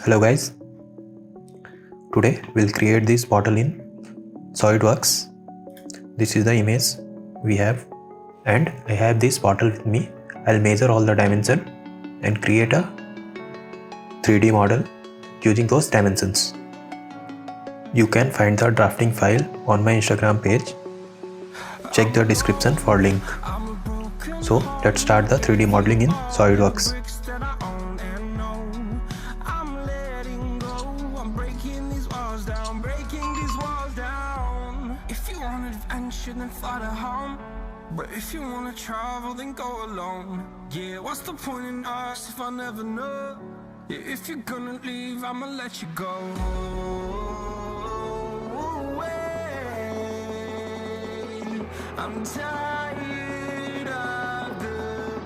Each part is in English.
Hello guys, today we'll create this bottle in SolidWorks. This is the image we have and I have this bottle with me. I'll measure all the dimension and create a 3D model using those dimensions. You can find the drafting file on my Instagram page. Check the description for link. So let's start the 3D modeling in SolidWorks. Then fly to home. But if you wanna travel, then go alone. Yeah, what's the point in us if I never know? Yeah, if you're gonna leave, I'ma let you go. I'm tired of the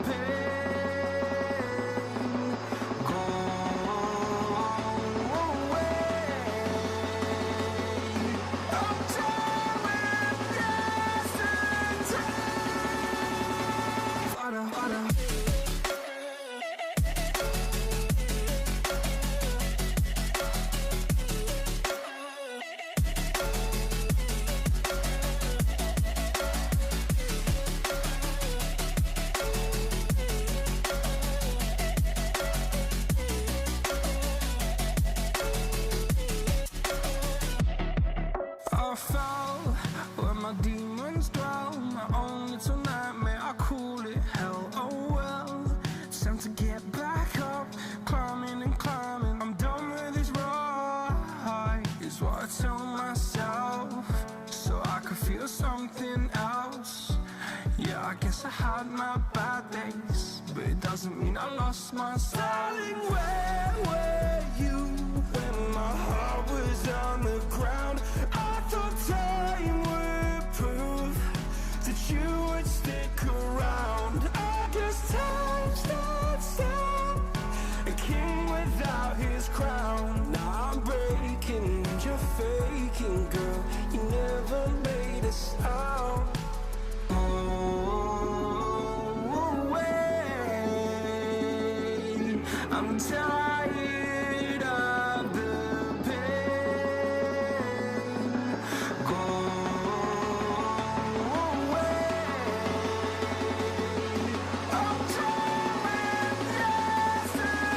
pain. Go away. I'm tired of I fell where my demons dwell. My own little nightmare, I call it hell. Oh well, it's time to get back up. Climbing and climbing, I'm done with this ride, is what I tell myself, so I could feel something else. Yeah, I guess I had my bad days, but it doesn't mean I lost my style. Darling, where were you when my heart was on the ground? I thought time would prove that you would stick around. I guess time stood still, a king without his crown. Now I'm breaking and you're faking, girl. You never made a sound. I'm tired of the pain. Go away. I'm tired of yesterday.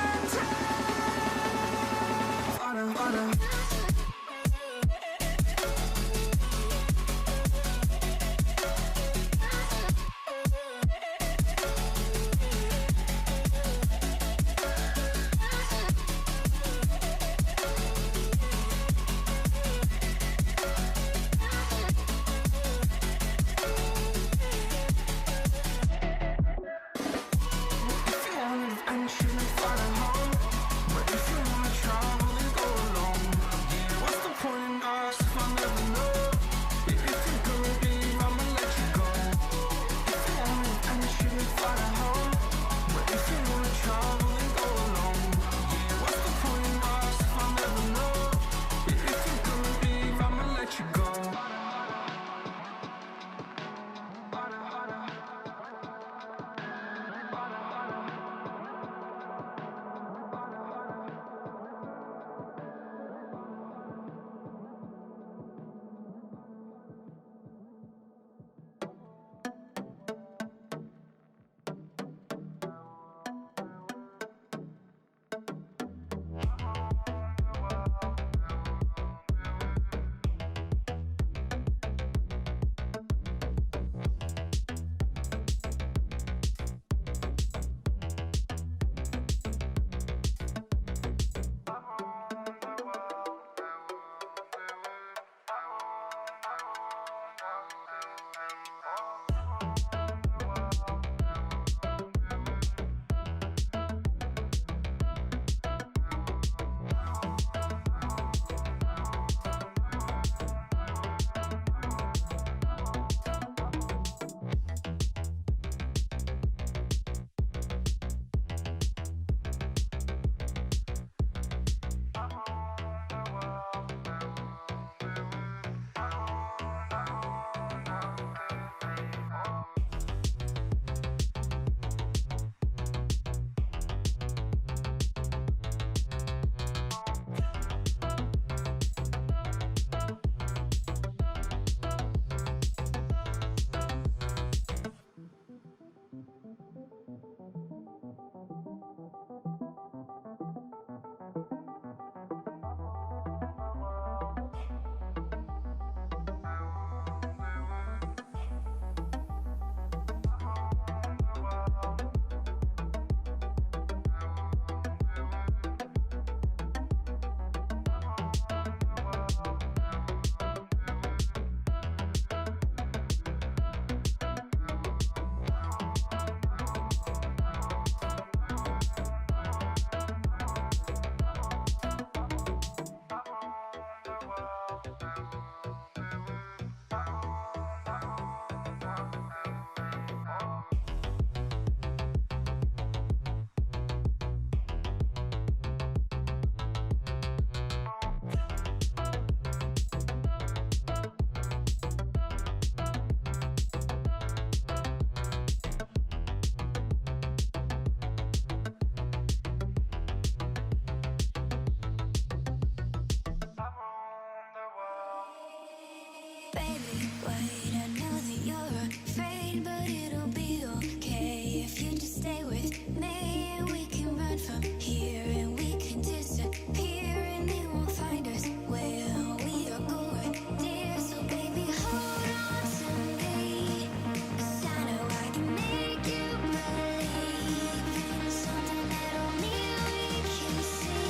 wait, I know that you're afraid, but it'll be okay if you just stay with me. And we can run from here, and we can disappear, and they won't find us where we are going, dear. So baby, hold on to me, 'cause I know I can make you believe in something that only we can see.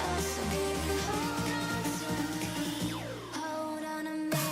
Oh, so baby, hold on to me, hold on to me.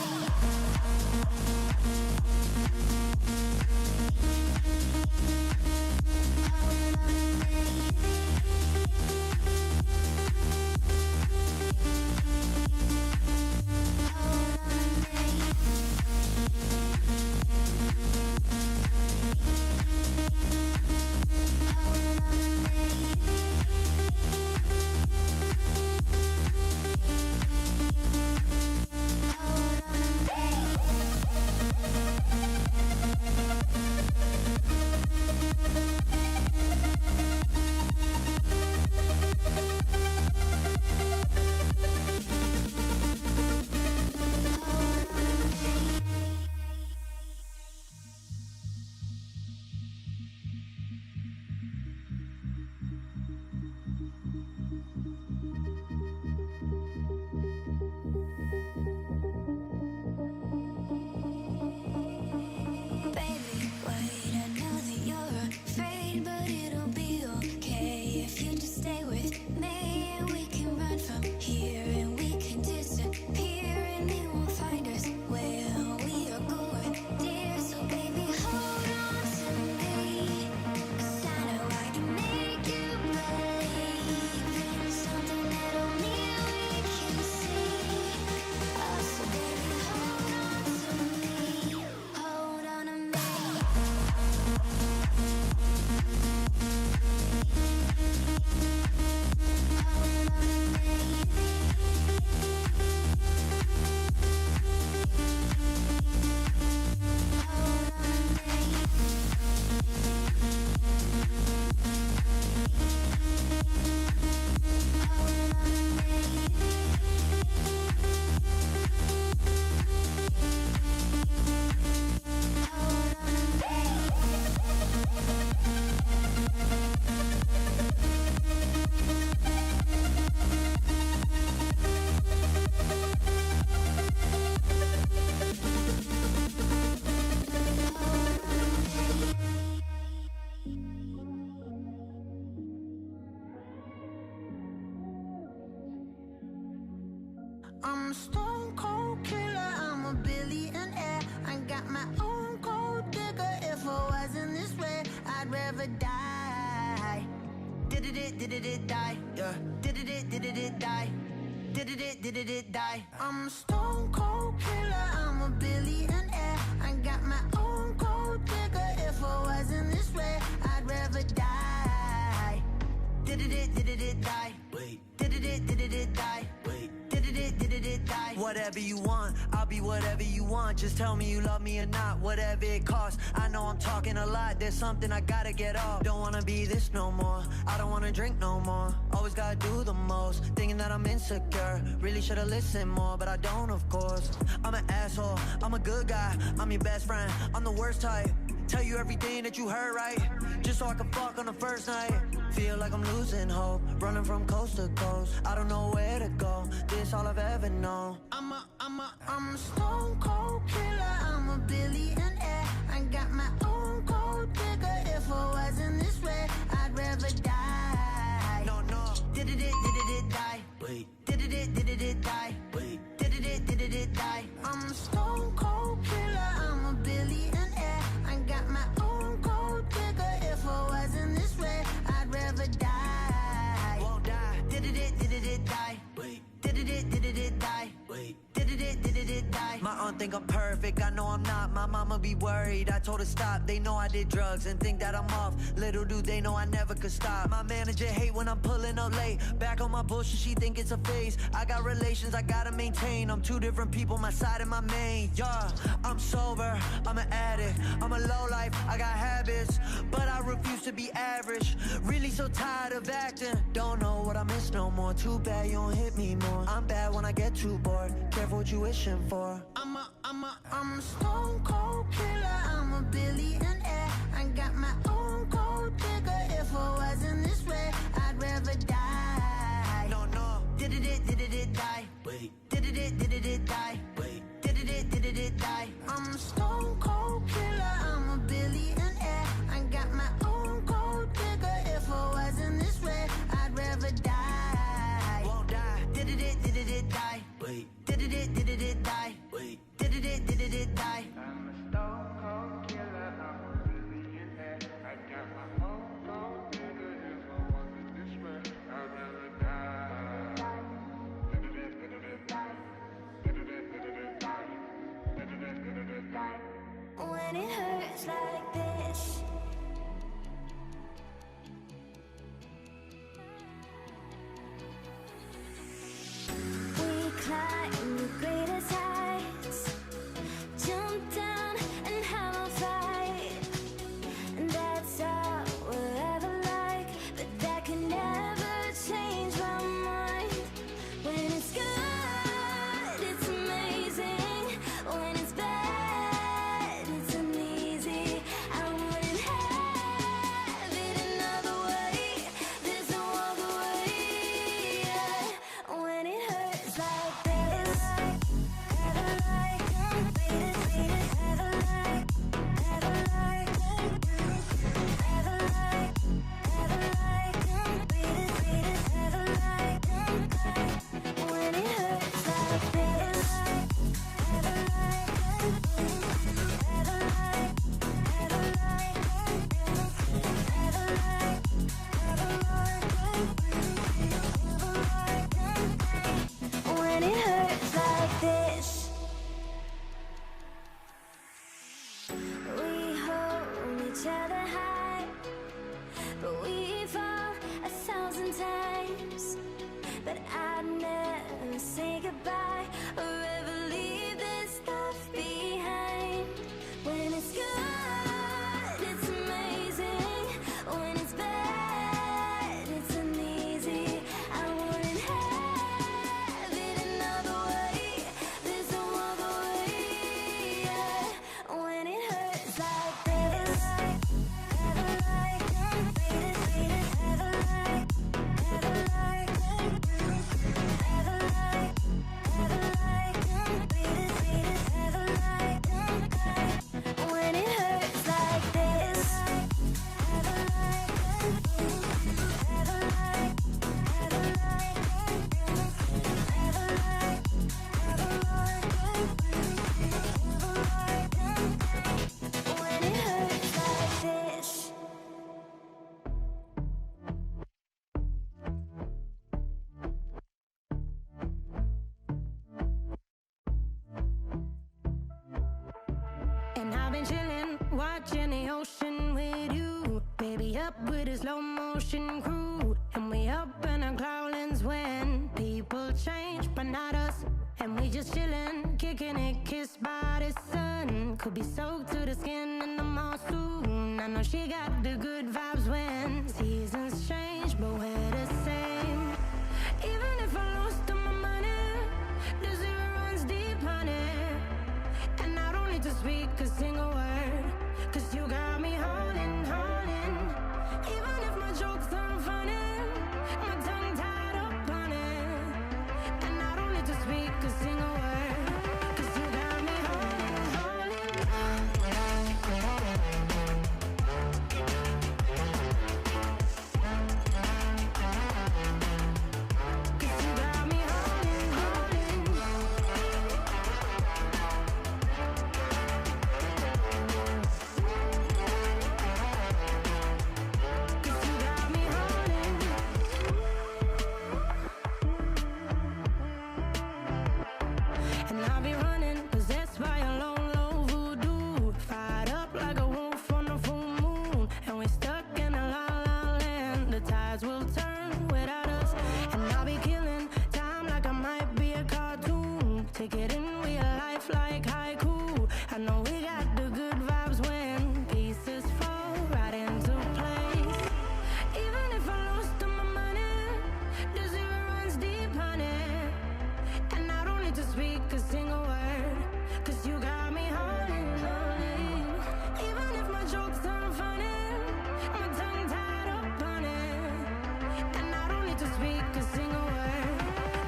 Baby, wait, I know that you're afraid, but it'll be okay if you just stay with me. And we can run from here, and we can disappear, and they won't find us where we are going, dear. So baby, hold on to me, 'cause I know I can make you believe in something that only we can see. Oh, so baby, hold on to me, hold on to me. I'm a stone cold killer, I'm a billionaire. I got my own gold digger. If I wasn't this way, I'd rather die. Did it die, yeah. Did it die. Did it die. I'm a stone cold killer, I'm a billionaire. I got my own gold digger. If I wasn't this way, I'd rather die. Did it die? Wait. Did it die? Wait. Did it die? Whatever you want, I'll be whatever you want. Just tell me you love me or not, whatever it costs. I know I'm talking a lot, there's something I gotta get off. Don't wanna be this no more, I don't wanna drink no more. Always gotta do the most, thinking that I'm insecure. Really should've listened more, but I don't, of course. I'm an asshole, I'm a good guy, I'm your best friend, I'm the worst type. Tell you everything that you heard right, just so I can fuck on the first night. Feel like I'm losing hope, running from coast to coast. I don't know where to go, this all I've ever known. I'm a stone cold killer, I'm a billionaire. I got my own gold digger. If I wasn't this way, I'd rather die. No. Did it die? Wait. Did it die? Wait. Did it die? I'm a stone cold killer, I'm a billionaire. I got my own gold digger. If I wasn't this way, I'd rather die. Won't die. Did it die? Wait. Did it die? Wait. Did it die? My aunt think I'm perfect, I know I'm not. My mama be worried, I told her stop. They know I did drugs and think that I'm off. Little do they know I never could stop. My manager hate when I'm pulling up late. Back on my bullshit, she think it's a phase. I got relations I gotta maintain. I'm two different people, my side and my main. Yeah, I'm sober, I'm an addict. I'm a low life, I got habits, but I refuse to be average. Really so tired of acting. Don't know what I miss this no more. Too bad you don't hit me more. I'm bad when I get too bored. Careful what you wishing for. I'm a stone cold killer. I'm a billionaire. I got my own gold digger. If it wasn't this way, I'd rather die. No, did it die? Wait, did it die? Wait, did it die? I'm a stone cold killer. I'm a billionaire. I got my own gold digger. If it wasn't this way, I'd rather die. Won't die. Did it die? Wait, did it die? Wait, did it die? I'm a stone cold killer, I'm a billionaire. I got my own gold digger. If I wasn't this way, I'd rather die. When it hurts like this, we climb the greatest heights, jump down and have a fight. And that's all we'll ever like, but that can never change my mind. When it's good, it's amazing. When it's bad, it's uneasy. I wouldn't have it another way. There's no other way. When it hurts like this, ever like, ever like, ever like, ever like, ever like, ever like, when it hurts like this, ever like, ever like, ever like, when it hurts like this. We hold each other high, but we fall 1,000 times. But I'd never say goodbye or ever leave this stuff behind. When it's good, it's amazing. When it's bad, it's uneasy. I wouldn't have it another way. There's no other way. When it hurts like this, ever like, ever like, ever like, ever like, ever like, ever like, when it hurts like this, ever like, ever like, ever like, ever like, when it hurts like this. And I've been chillin', watching the ocean with you. Baby, up with a slow motion crew. And we up in our cloudlands when people change, but not us. And we just chillin', kicking it, kissed by the sun. Could be soaked to the skin in the mall soon. I know she got the good vibes when seasons change, but we're the same. Even if I lost all my money, the zero runs deep, honey. And I don't need to speak a single word, 'cause you got me holding. Even if my jokes aren't funny, my tongue tied up on it. And I don't need to speak a single word, 'cause you got me holding. speak a single word,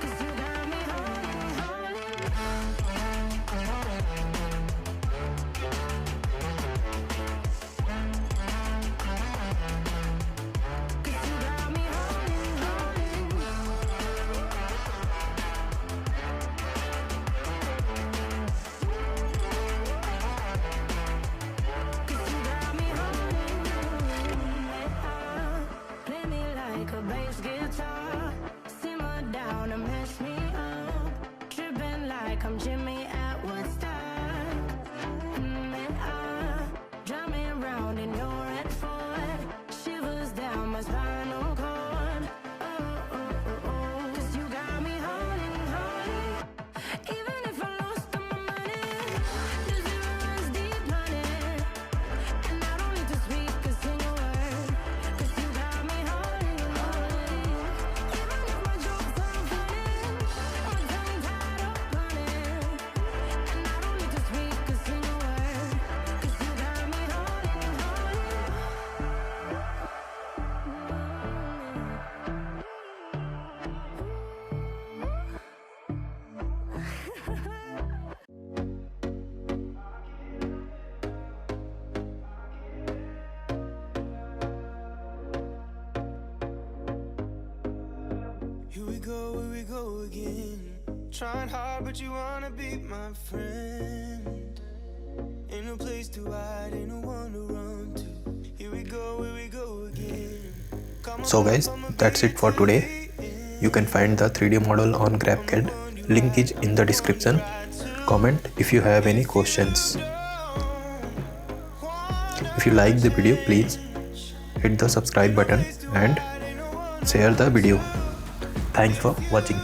'cause you got me holding, holding. Cause you got me holding, holding. Cause you got me holding. Play me like a bass guitar, simmer down and mess me up, tripping like I'm Jimmy at Woodstock. Drive me around in your red Ford, shivers down my spinal cord. Cause you got me holding, holding. Even if I lost all my money, the zero runs deep, honey. And I don't need to speak a single word, 'cause you got me holding, holding. Even if my jokes aren't funny, my tongue tied up on it. And I don't need to speak a single word, 'cause you got me holding, holding. Here we go again. Trying hard, but you wanna be my friend. Ain't no place to hide, ain't no one to run to. Here we go again. Come on, So guys, that's it for today. You can find the 3D model on GrabCAD. Link is in the description. Comment if you have any questions. If you like the video, please hit the subscribe button and share the video. Thanks for watching.